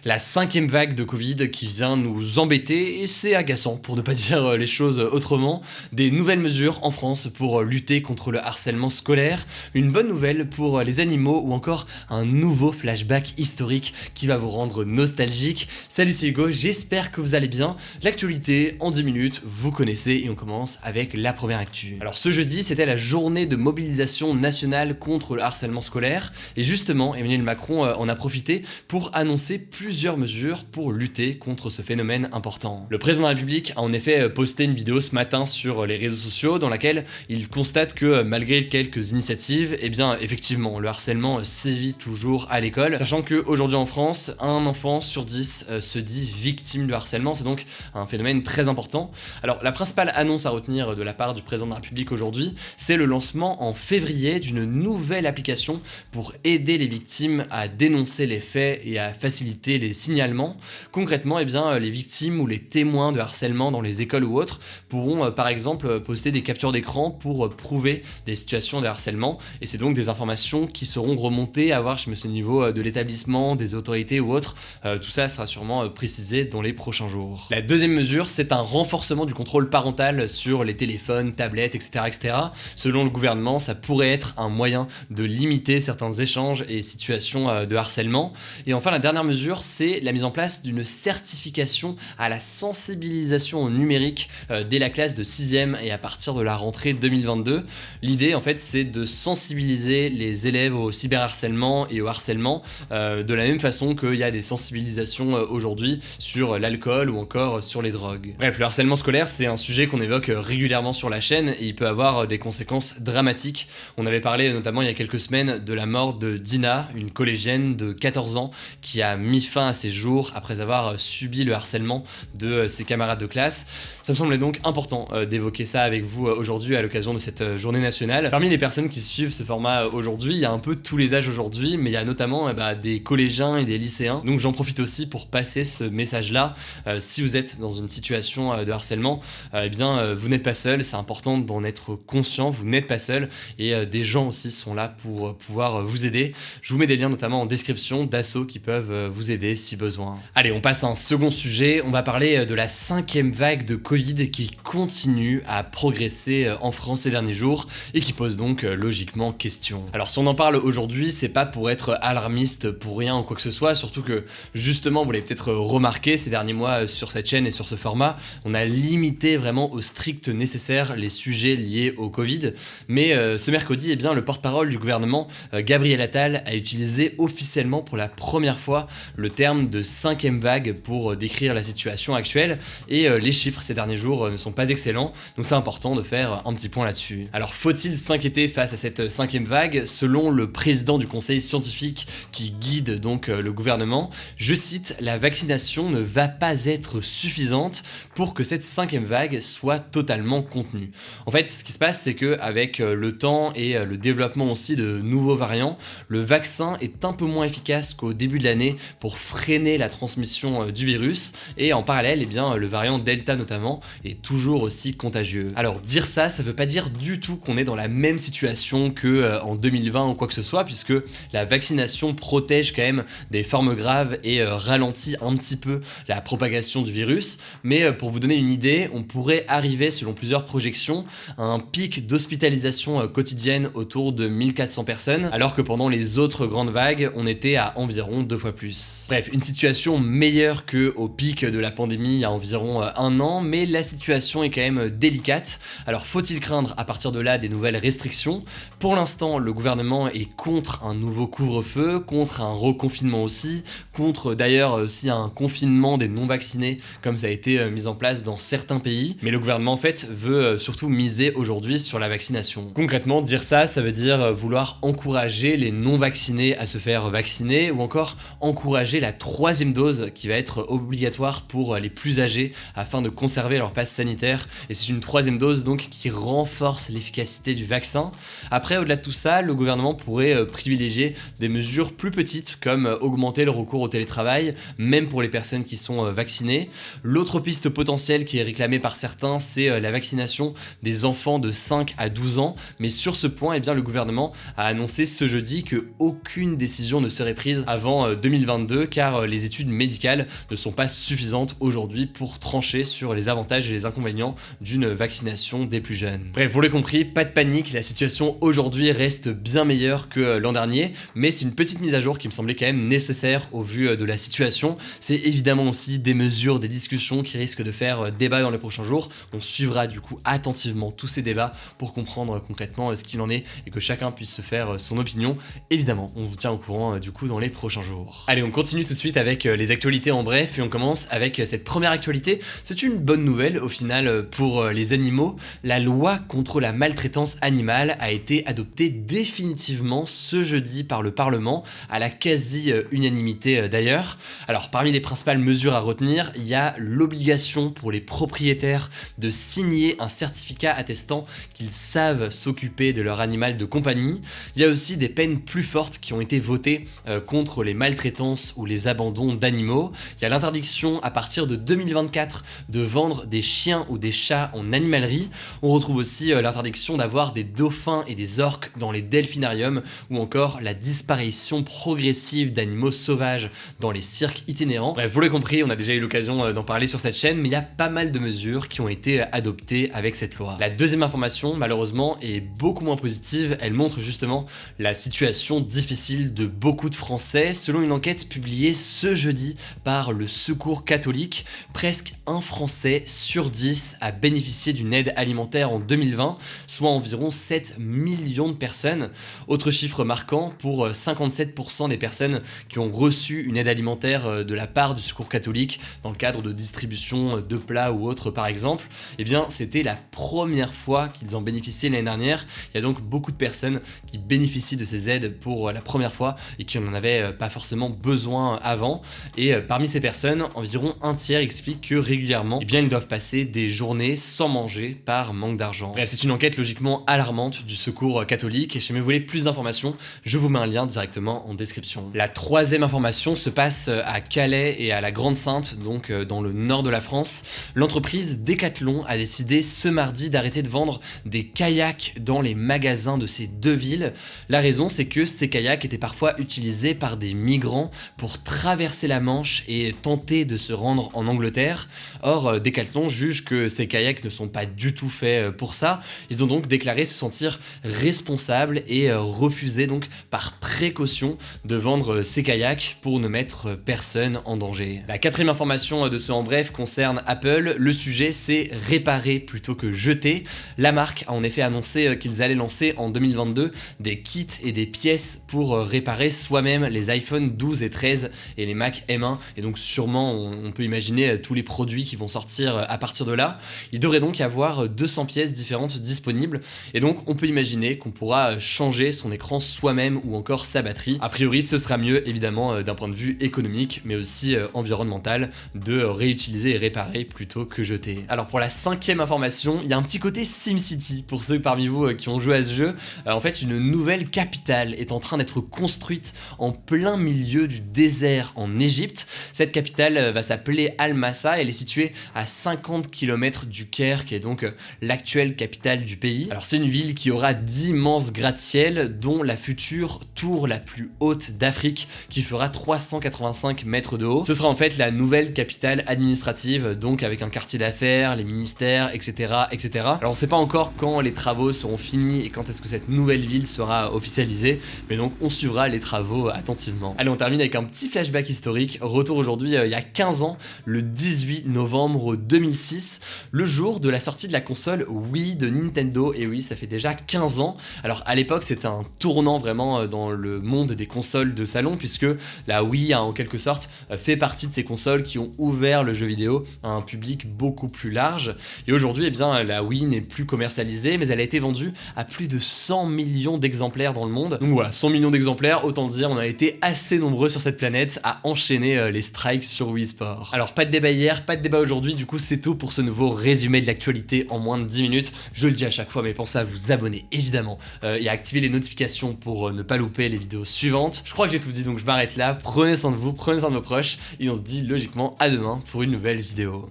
La cinquième vague de Covid qui vient nous embêter et c'est agaçant pour ne pas dire les choses autrement. Des nouvelles mesures en France pour lutter contre le harcèlement scolaire, une bonne nouvelle pour les animaux ou encore un nouveau flashback historique qui va vous rendre nostalgique. Salut, c'est Hugo, j'espère que vous allez bien. L'actualité en 10 minutes, vous connaissez et on commence avec la première actu. Alors ce jeudi, c'était la journée de mobilisation nationale contre le harcèlement scolaire et justement, Emmanuel Macron en a profité pour annoncer plusieurs mesures pour lutter contre ce phénomène important. Le président de la République a en effet posté une vidéo ce matin sur les réseaux sociaux dans laquelle il constate que malgré quelques initiatives, eh bien effectivement le harcèlement sévit toujours à l'école, sachant qu'aujourd'hui en France, un enfant sur 10 se dit victime de harcèlement, c'est donc un phénomène très important. Alors la principale annonce à retenir de la part du président de la République aujourd'hui, c'est le lancement en février d'une nouvelle application pour aider les victimes à dénoncer les faits et à faciliter les signalements. Concrètement, eh bien, les victimes ou les témoins de harcèlement dans les écoles ou autres pourront par exemple poster des captures d'écran pour prouver des situations de harcèlement et c'est donc des informations qui seront remontées à voir au niveau de l'établissement, des autorités ou autres. Tout ça sera sûrement précisé dans les prochains jours. La deuxième mesure, c'est un renforcement du contrôle parental sur les téléphones, tablettes, etc. Selon le gouvernement, ça pourrait être un moyen de limiter certains échanges et situations de harcèlement. Et enfin, la dernière mesure, c'est la mise en place d'une certification à la sensibilisation au numérique dès la classe de 6e et à partir de la rentrée 2022. L'idée, en fait, c'est de sensibiliser les élèves au cyberharcèlement et au harcèlement de la même façon qu'il y a des sensibilisations aujourd'hui sur l'alcool ou encore sur les drogues. Bref, le harcèlement scolaire, c'est un sujet qu'on évoque régulièrement sur la chaîne et il peut avoir des conséquences dramatiques. On avait parlé notamment il y a quelques semaines de la mort de Dina, une collégienne de 14 ans qui a mis fin à ses jours après avoir subi le harcèlement de ses camarades de classe. Ça me semblait donc important d'évoquer ça avec vous aujourd'hui à l'occasion de cette journée nationale. Parmi les personnes qui suivent ce format aujourd'hui, il y a un peu tous les âges aujourd'hui, mais il y a notamment des collégiens et des lycéens. Donc j'en profite aussi pour passer ce message-là. Si vous êtes dans une situation de harcèlement, eh bien vous n'êtes pas seul, c'est important d'en être conscient, vous n'êtes pas seul et des gens aussi sont là pour pouvoir vous aider. Je vous mets des liens notamment en description d'assauts qui peuvent vous aider si besoin. Allez, on passe à un second sujet, on va parler de la cinquième vague de Covid qui continue à progresser en France ces derniers jours et qui pose donc logiquement question. Alors si on en parle aujourd'hui, c'est pas pour être alarmiste pour rien ou quoi que ce soit, surtout que justement, vous l'avez peut-être remarqué ces derniers mois sur cette chaîne et sur ce format, on a limité vraiment au strict nécessaire les sujets liés au Covid, mais ce mercredi, eh bien, le porte-parole du gouvernement, Gabriel Attal, a utilisé officiellement pour la première fois le terme de cinquième vague pour décrire la situation actuelle et les chiffres ces derniers jours ne sont pas excellents, donc c'est important de faire un petit point là-dessus. Alors faut-il s'inquiéter face à cette cinquième vague? Selon le président du conseil scientifique qui guide donc le gouvernement, je cite, la vaccination ne va pas être suffisante pour que cette cinquième vague soit totalement contenue. En fait, ce qui se passe, c'est que avec le temps et le développement aussi de nouveaux variants, le vaccin est un peu moins efficace qu'au début de l'année pour freiner la transmission du virus et en parallèle, eh bien, le variant Delta notamment est toujours aussi contagieux. Alors dire ça, ça veut pas dire du tout qu'on est dans la même situation que en 2020 ou quoi que ce soit, puisque la vaccination protège quand même des formes graves et ralentit un petit peu la propagation du virus. Mais pour vous donner une idée, on pourrait arriver, selon plusieurs projections, à un pic d'hospitalisation quotidienne autour de 1400 personnes, alors que pendant les autres grandes vagues, on était à environ 2 fois plus. Bref, une situation meilleure qu'au pic de la pandémie il y a environ un an, mais la situation est quand même délicate. Alors faut-il craindre à partir de là des nouvelles restrictions? Pour l'instant, le gouvernement est contre un nouveau couvre-feu, contre un reconfinement aussi, contre d'ailleurs aussi un confinement des non-vaccinés comme ça a été mis en place dans certains pays, mais le gouvernement en fait veut surtout miser aujourd'hui sur la vaccination. Concrètement, dire ça, ça veut dire vouloir encourager les non-vaccinés à se faire vacciner ou encore encourager la troisième dose qui va être obligatoire pour les plus âgés afin de conserver leur passe sanitaire et c'est une troisième dose donc qui renforce l'efficacité du vaccin. Après, au-delà de tout ça, le gouvernement pourrait privilégier des mesures plus petites comme augmenter le recours au télétravail, même pour les personnes qui sont vaccinées. L'autre piste potentielle qui est réclamée par certains, c'est la vaccination des enfants de 5 à 12 ans, mais sur ce point, eh bien, le gouvernement a annoncé ce jeudi qu'aucune décision ne serait prise avant 2022 car les études médicales ne sont pas suffisantes aujourd'hui pour trancher sur les avantages et les inconvénients d'une vaccination des plus jeunes. Bref, vous l'avez compris, pas de panique, la situation aujourd'hui reste bien meilleure que l'an dernier, mais c'est une petite mise à jour qui me semblait quand même nécessaire au vu de la situation. C'est évidemment aussi des mesures, des discussions qui risquent de faire débat dans les prochains jours. On suivra du coup attentivement tous ces débats pour comprendre concrètement ce qu'il en est et que chacun puisse se faire son opinion. Évidemment, on vous tient au courant du coup dans les prochains jours. Allez, on continue tout de suite avec les actualités en bref et on commence avec cette première actualité. C'est une bonne nouvelle au final pour les animaux. La loi contre la maltraitance animale a été adoptée définitivement ce jeudi par le Parlement, à la quasi-unanimité d'ailleurs. Alors parmi les principales mesures à retenir, il y a l'obligation pour les propriétaires de signer un certificat attestant qu'ils savent s'occuper de leur animal de compagnie. Il y a aussi des peines plus fortes qui ont été votées contre les maltraitances ou les abandons d'animaux. Il y a l'interdiction à partir de 2024 de vendre des chiens ou des chats en animalerie. On retrouve aussi l'interdiction d'avoir des dauphins et des orques dans les delphinariums ou encore la disparition progressive d'animaux sauvages dans les cirques itinérants. Bref, vous l'avez compris, on a déjà eu l'occasion d'en parler sur cette chaîne, mais il y a pas mal de mesures qui ont été adoptées avec cette loi. La deuxième information, malheureusement, est beaucoup moins positive. Elle montre justement la situation difficile de beaucoup de Français. Selon une enquête publiée ce jeudi par le Secours catholique, presque un Français sur 10 a bénéficié d'une aide alimentaire en 2020, soit environ 7 millions de personnes. Autre chiffre marquant, pour 57% des personnes qui ont reçu une aide alimentaire de la part du Secours catholique dans le cadre de distribution de plats ou autres par exemple, eh bien c'était la première fois qu'ils en bénéficiaient l'année dernière. Il y a donc beaucoup de personnes qui bénéficient de ces aides pour la première fois et qui n'en avaient pas forcément besoin avant. Et parmi ces personnes, environ un tiers explique que régulièrement, eh bien, ils doivent passer des journées sans manger par manque d'argent. Bref, c'est une enquête logiquement alarmante du Secours catholique et si vous voulez plus d'informations, je vous mets un lien directement en description. La troisième information se passe à Calais et à la Grande-Synthe, donc dans le nord de la France. L'entreprise Decathlon a décidé ce mardi d'arrêter de vendre des kayaks dans les magasins de ces deux villes. La raison, c'est que ces kayaks étaient parfois utilisés par des migrants pour traverser la Manche et tenter de se rendre en Angleterre. Or, Decathlon juge que ces kayaks ne sont pas du tout faits pour ça. Ils ont donc déclaré se sentir responsables et refusé donc par précaution de vendre ces kayaks pour ne mettre personne en danger. La quatrième information de ce en bref concerne Apple. Le sujet, c'est réparer plutôt que jeter. La marque a en effet annoncé qu'ils allaient lancer en 2022 des kits et des pièces pour réparer soi-même les iPhone 12 et 13 et les Mac M1 et donc sûrement on peut imaginer tous les produits qui vont sortir à partir de là. Il devrait donc y avoir 200 pièces différentes disponibles et donc on peut imaginer qu'on pourra changer son écran soi-même ou encore sa batterie. A priori ce sera mieux évidemment d'un point de vue économique mais aussi environnemental de réutiliser et réparer plutôt que jeter. Alors pour la cinquième information, il y a un petit côté SimCity pour ceux parmi vous qui ont joué à ce jeu. En fait une nouvelle capitale est en train d'être construite en plein milieu du désert en Égypte. Cette capitale va s'appeler Al-Massa, elle est située à 50 km du Caire qui est donc l'actuelle capitale du pays. Alors c'est une ville qui aura d'immenses gratte-ciel dont la future tour la plus haute d'Afrique qui fera 385 mètres de haut. Ce sera en fait la nouvelle capitale administrative donc avec un quartier d'affaires, les ministères, etc., etc. Alors on sait pas encore quand les travaux seront finis et quand est-ce que cette nouvelle ville sera officialisée, mais donc on suivra les travaux attentivement. Allez, on termine avec un petit flashback historique. Retour aujourd'hui il y a 15 ans, le 18 novembre 2006, le jour de la sortie de la console Wii de Nintendo. Et oui, ça fait déjà 15 ans. Alors à l'époque, c'était un tournant vraiment dans le monde des consoles de salon puisque la Wii a en quelque sorte fait partie de ces consoles qui ont ouvert le jeu vidéo à un public beaucoup plus large. Et aujourd'hui, eh bien, la Wii n'est plus commercialisée, mais elle a été vendue à plus de 100 millions d'exemplaires dans le monde. Donc voilà, 100 millions d'exemplaires, autant dire on a été assez nombreux sur cette planète à enchaîner les strikes sur Wii Sport. Alors pas de débat hier, pas de débat aujourd'hui, du coup c'est tout pour ce nouveau résumé de l'actualité en moins de 10 minutes. Je le dis à chaque fois, mais pensez à vous abonner évidemment et à activer les notifications pour ne pas louper les vidéos suivantes. Je crois que j'ai tout dit, donc je m'arrête là. Prenez soin de vous, prenez soin de vos proches et on se dit logiquement à demain pour une nouvelle vidéo.